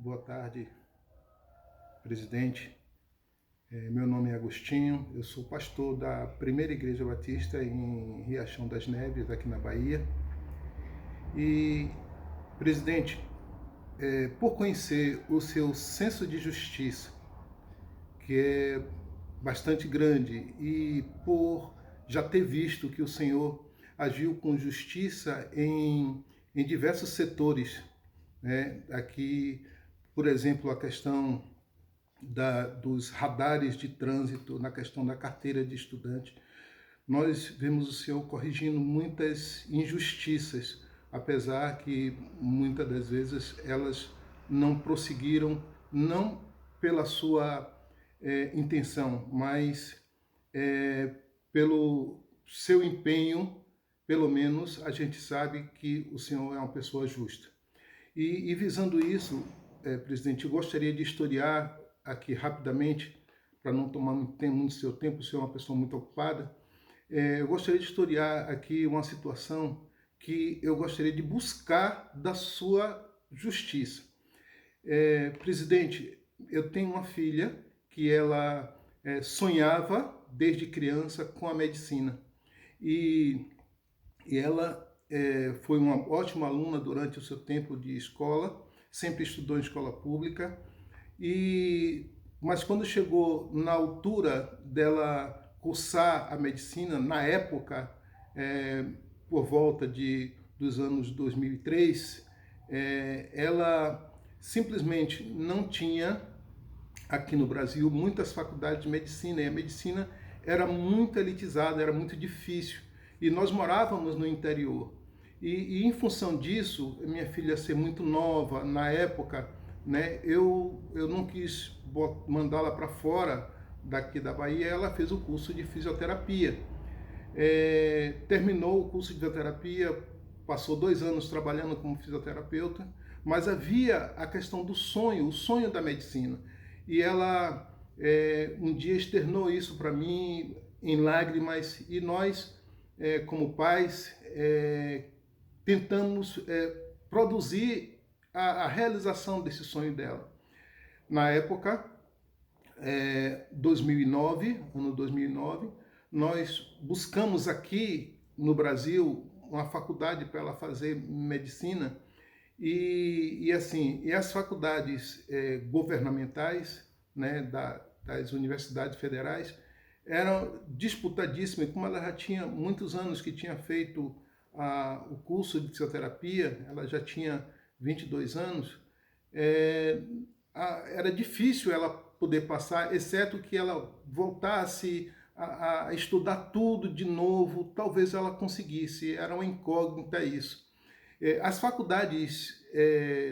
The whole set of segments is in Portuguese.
Boa tarde, presidente. Meu nome é Agostinho, eu sou pastor da Primeira Igreja Batista em Riachão das Neves, aqui na Bahia. E, presidente, por conhecer o seu senso de justiça, que é bastante grande, e por já ter visto que o Senhor agiu com justiça em diversos setores, né? Aqui, por exemplo, a questão dos radares de trânsito, na questão da carteira de estudante. Nós vemos o Senhor corrigindo muitas injustiças, apesar que muitas das vezes elas não prosseguiram, não pela sua intenção, mas pelo seu empenho. Pelo menos a gente sabe que o Senhor é uma pessoa justa. E visando isso, presidente, eu gostaria de historiar aqui rapidamente, para não tomar muito seu tempo, o senhor é uma pessoa muito ocupada. Eu gostaria de historiar aqui uma situação que eu gostaria de buscar da sua justiça. Presidente, eu tenho uma filha que ela sonhava desde criança com a medicina e ela foi uma ótima aluna durante o seu tempo de escola, sempre estudou em escola pública, mas quando chegou na altura dela cursar a medicina, na época, por volta dos anos 2003, ela simplesmente não tinha, aqui no Brasil, muitas faculdades de medicina, e a medicina era muito elitizada, era muito difícil, e nós morávamos no interior. E em função disso, minha filha ser muito nova, na época, né, eu não quis mandá-la para fora daqui da Bahia. Ela fez o curso de fisioterapia. Terminou o curso de fisioterapia, passou 2 anos trabalhando como fisioterapeuta, mas havia a questão do sonho, o sonho da medicina. E ela um dia externou isso para mim em lágrimas, e nós, como pais, tentamos produzir a realização desse sonho dela. Na época, 2009, ano 2009, nós buscamos aqui no Brasil uma faculdade para ela fazer medicina, e as faculdades governamentais, né, das universidades federais, eram disputadíssimas. Como ela já tinha muitos anos que tinha feito o curso de fisioterapia, ela já tinha 22 anos, era difícil ela poder passar, exceto que ela voltasse a estudar tudo de novo. Talvez ela conseguisse, era uma incógnita isso. As faculdades,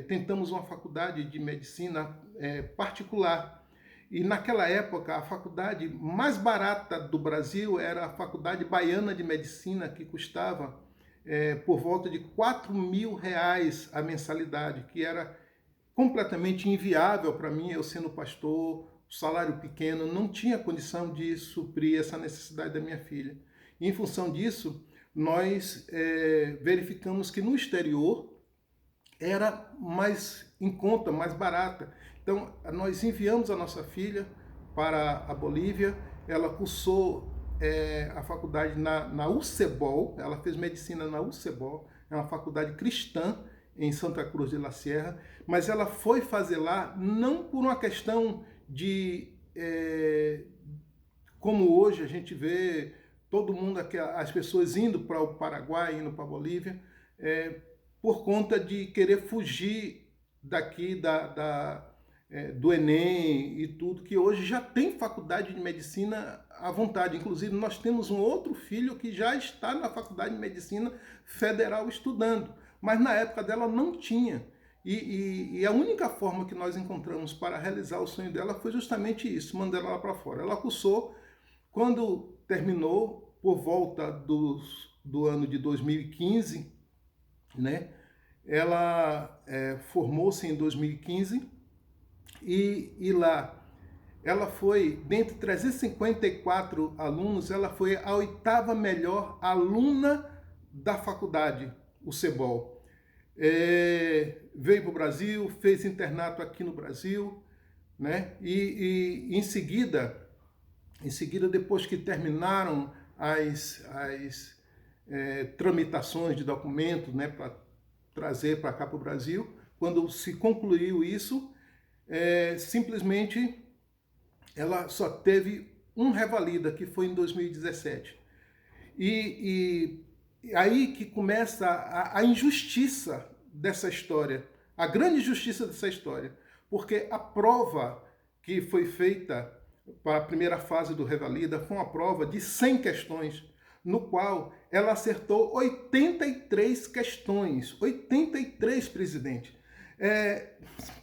tentamos uma faculdade de medicina particular, e naquela época a faculdade mais barata do Brasil era a Faculdade Baiana de Medicina, que custava por volta de R$ 4.000 a mensalidade, que era completamente inviável para mim. Eu sendo pastor, salário pequeno, não tinha condição de suprir essa necessidade da minha filha. E, em função disso, nós verificamos que no exterior era mais em conta, mais barata. Então, nós enviamos a nossa filha para a Bolívia. Ela cursou a faculdade na UCEBOL, ela fez medicina na UCEBOL, é uma faculdade cristã em Santa Cruz de la Sierra, mas ela foi fazer lá não por uma questão de, como hoje a gente vê todo mundo, as pessoas indo para o Paraguai, indo para a Bolívia, por conta de querer fugir daqui do Enem e tudo, que hoje já tem faculdade de medicina à vontade. Inclusive, nós temos um outro filho que já está na faculdade de medicina federal estudando, mas na época dela não tinha. E a única forma que nós encontramos para realizar o sonho dela foi justamente isso, mandar ela para fora. Ela cursou, quando terminou, por volta do ano de 2015, né? Ela formou-se em 2015, e lá ela foi, dentre 354 alunos, ela foi a 8ª melhor aluna da faculdade, o CEBOL. veio para o Brasil, fez internato aqui no Brasil, né? E em seguida, depois que terminaram as tramitações de documentos, né, para trazer para cá para o Brasil, quando se concluiu isso, simplesmente ela só teve um revalida, que foi em 2017. E aí que começa a injustiça dessa história, a grande injustiça dessa história, porque a prova que foi feita para a primeira fase do revalida foi uma prova de 100 questões, no qual ela acertou 83 questões, 83, presidente.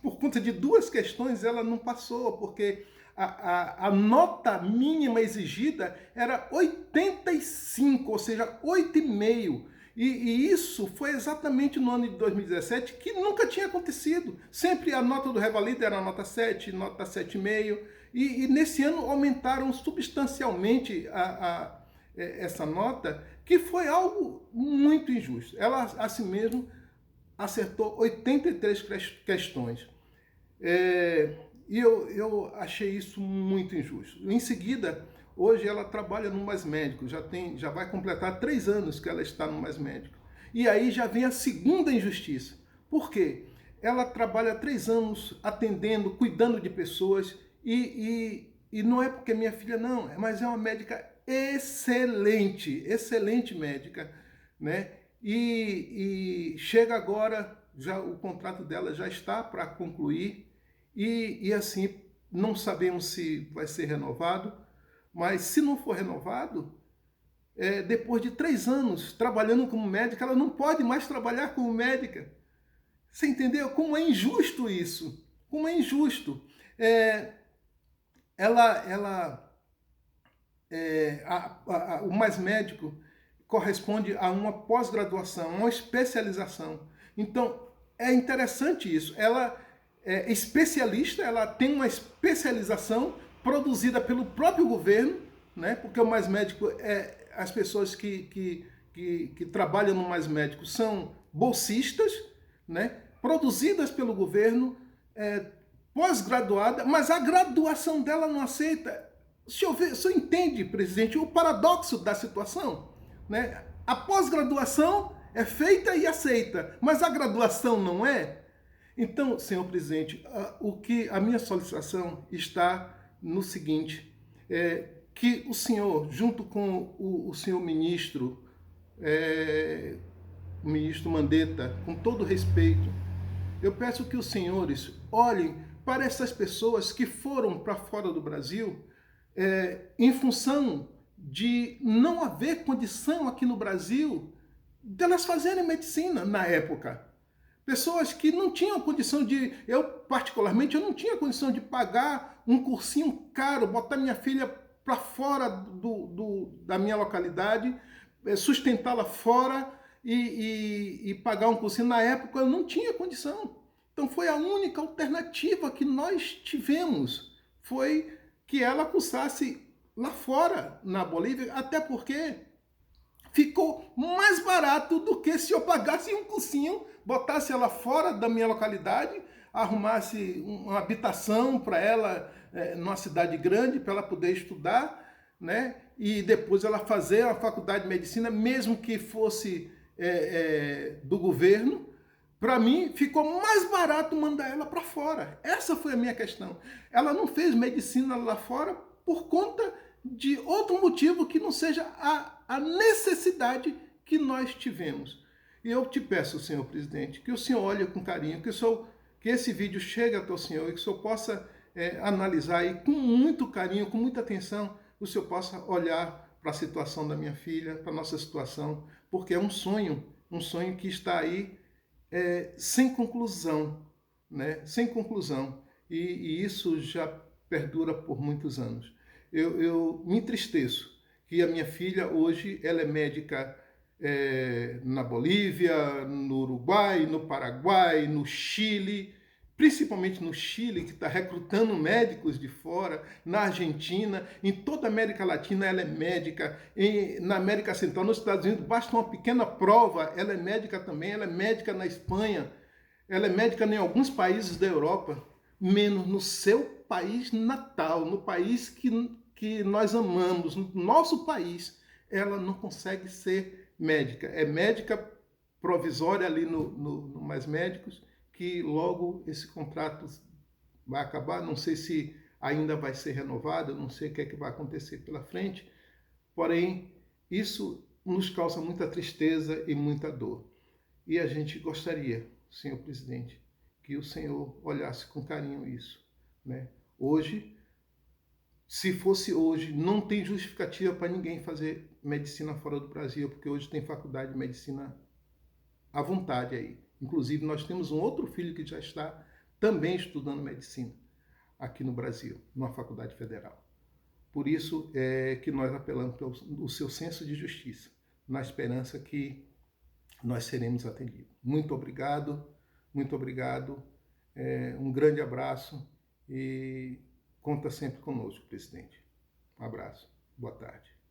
Por conta de 2 questões ela não passou, porque a nota mínima exigida era 85, ou seja, 8,5. E isso foi exatamente no ano de 2017, que nunca tinha acontecido. Sempre a nota do revalida era nota 7, nota 7,5. E nesse ano aumentaram substancialmente essa nota, que foi algo muito injusto. Ela, assim mesmo, acertou 83 questões. E eu achei isso muito injusto. Em seguida, hoje ela trabalha no Mais Médico, já vai completar 3 anos que ela está no Mais Médico. E aí já vem a segunda injustiça. Por quê? Ela trabalha 3 anos atendendo, cuidando de pessoas, e não é porque minha filha não, mas é uma médica excelente, excelente médica, né? E chega agora, já o contrato dela já está para concluir, e assim, não sabemos se vai ser renovado, mas se não for renovado, depois de 3 anos trabalhando como médica, ela não pode mais trabalhar como médica. Você entendeu? Como é injusto isso? Como é injusto. O Mais Médico corresponde a uma pós-graduação, a uma especialização. Então, é interessante isso. Ela é especialista, ela tem uma especialização produzida pelo próprio governo, né? Porque o Mais Médico, as pessoas que trabalham no Mais Médico são bolsistas, né? Produzidas pelo governo, pós-graduada, mas a graduação dela não aceita. O senhor entende, presidente, o paradoxo da situação? Né? A pós-graduação é feita e aceita, mas a graduação não é? Então, senhor presidente, a minha solicitação está no seguinte, que o senhor, junto com o senhor ministro, o ministro Mandetta, com todo respeito, eu peço que os senhores olhem para essas pessoas que foram para fora do Brasil em função de não haver condição aqui no Brasil delas fazerem medicina na época. Pessoas que não tinham condição de... Eu, particularmente, eu não tinha condição de pagar um cursinho caro, botar minha filha para fora da minha localidade, sustentá-la fora e pagar um cursinho. Na época, eu não tinha condição. Então, foi a única alternativa que nós tivemos. Foi que ela cursasse lá fora, na Bolívia, até porque ficou mais barato do que se eu pagasse um cursinho, botasse ela fora da minha localidade, arrumasse uma habitação para ela numa cidade grande, para ela poder estudar, né? E depois ela fazer a faculdade de medicina, mesmo que fosse do governo. Para mim, ficou mais barato mandar ela para fora. Essa foi a minha questão. Ela não fez medicina lá fora por conta de outro motivo que não seja a necessidade que nós tivemos. E eu te peço, senhor presidente, que o senhor olhe com carinho, que esse vídeo chegue até o senhor e que o senhor possa analisar aí com muito carinho, com muita atenção, o senhor possa olhar para a situação da minha filha, para a nossa situação, porque é um sonho que está aí sem conclusão, né? Sem conclusão. E isso já perdura por muitos anos. Eu me entristeço que a minha filha hoje ela é médica na Bolívia, no Uruguai, no Paraguai, no Chile, principalmente no Chile, que está recrutando médicos de fora, na Argentina, em toda a América Latina ela é médica, na América Central, nos Estados Unidos, basta uma pequena prova, ela é médica também, ela é médica na Espanha. ela é médica em alguns países da Europa, menos no seu país natal, no país que nós amamos, no nosso país, ela não consegue ser médica. É médica provisória ali no Mais Médicos, que logo esse contrato vai acabar. Não sei se ainda vai ser renovado, não sei o que é que vai acontecer pela frente, porém, isso nos causa muita tristeza e muita dor. E a gente gostaria, senhor presidente, que o senhor olhasse com carinho isso, né? Hoje, se fosse hoje, não tem justificativa para ninguém fazer medicina fora do Brasil, porque hoje tem faculdade de medicina à vontade aí. Inclusive, nós temos um outro filho que já está também estudando medicina aqui no Brasil, numa faculdade federal. Por isso é que nós apelamos pelo seu senso de justiça, na esperança que nós seremos atendidos. Muito obrigado, muito obrigado. Um grande abraço e conta sempre conosco, presidente. Um abraço. Boa tarde.